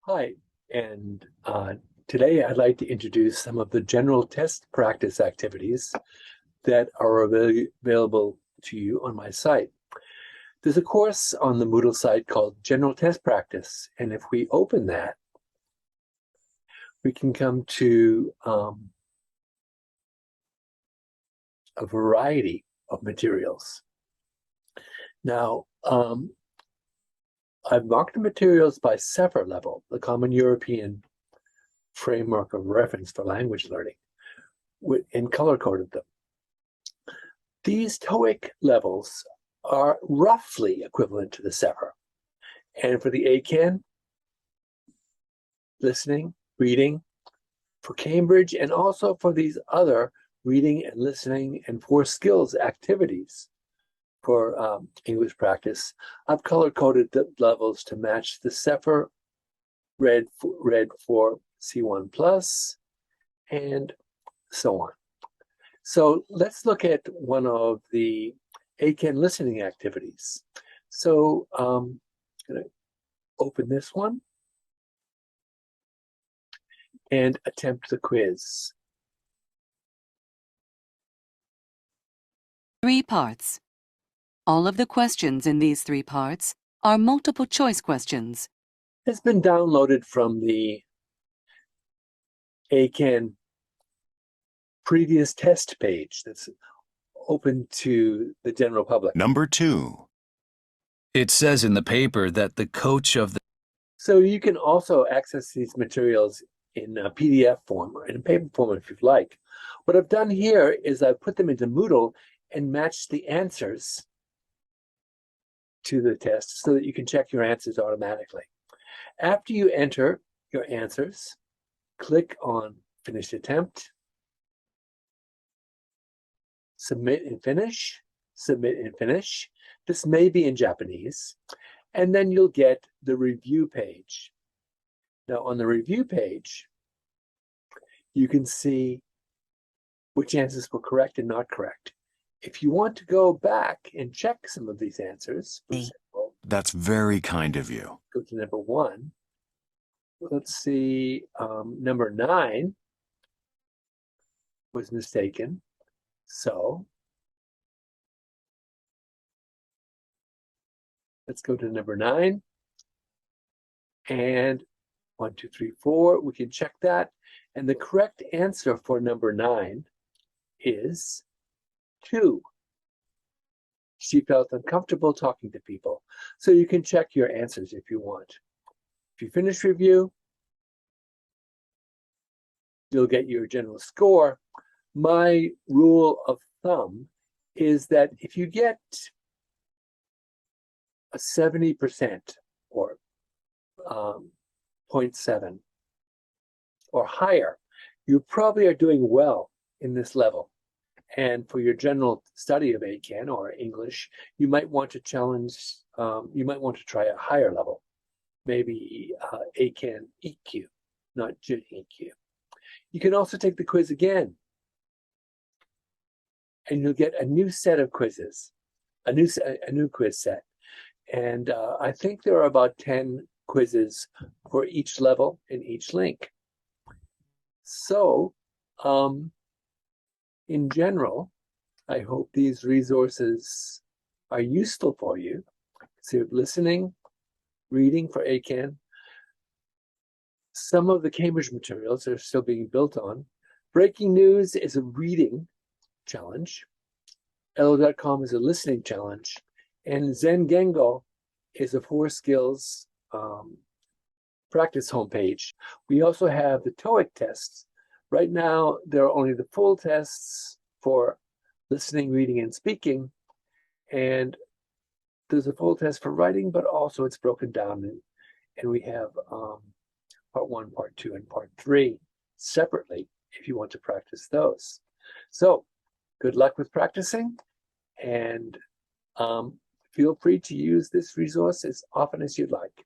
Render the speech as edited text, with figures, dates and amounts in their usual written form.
Hi, and today I'd like to introduce some of the general test practice activities that are available to you on my site. There's a course on the Moodle site called General Test Practice, and if we open that, we can come to a variety of materials. Now, I've marked the materials by CEFR level, the Common European Framework of Reference for Language Learning, and color-coded them. These TOEIC levels are roughly equivalent to the CEFR. And for the ACAN, listening, reading, for Cambridge, and also for these other reading and listening and 4 skills activities for English practice, I've color-coded the levels to match the CEFR, red for C1 plus, and so on. So let's look at one of the ACAN listening activities. So I'm going to open this one and attempt the quiz. 3 parts. All of the questions in these 3 parts are multiple choice questions. It's been downloaded from the ACAN previous test page that's open to the general public. Number 2. It says in the paper that the coach of the... So you can also access these materials in a PDF form or in a paper form if you'd like. What I've done here is I've put them into Moodle and matched the answers to the test so that you can check your answers automatically. After you enter your answers, click on Finish Attempt, Submit and Finish, Submit and Finish. This may be in Japanese. And then you'll get the review page. Now on the review page, you can see which answers were correct and not correct. If you want to go back and check some of these answers, for example, That's very kind of you. go to number 1. Let's see, number 9 was mistaken. So let's go to number 9. And 1, 2, 3, 4, we can check that. And the correct answer for number 9 is 2. She felt uncomfortable talking to people. So you can check your answers if you want. If you finish review, you'll get your general score. My rule of thumb is that if you get a 70% or 0.7 or higher, you probably are doing well in this level. And for your general study of ACAN or English, you might want to challenge, you might want to try a higher level, maybe ACAN EQ, not JUN EQ. You can also take the quiz again, and you'll get a new set of quizzes, a new quiz set. And I think there are about 10 quizzes for each level in each link. So, in general, I hope these resources are useful for you. So listening, reading for ACAN. Some of the Cambridge materials are still being built on. Breaking News is a reading challenge. Elo.com is a listening challenge. And Zengengo is a 4 skills practice homepage. We also have the TOEIC tests. Right now, there are only the full tests for listening, reading, and speaking. And there's a full test for writing, but also it's broken down. And we have part 1, part 2, and part 3 separately if you want to practice those. So good luck with practicing, and feel free to use this resource as often as you'd like.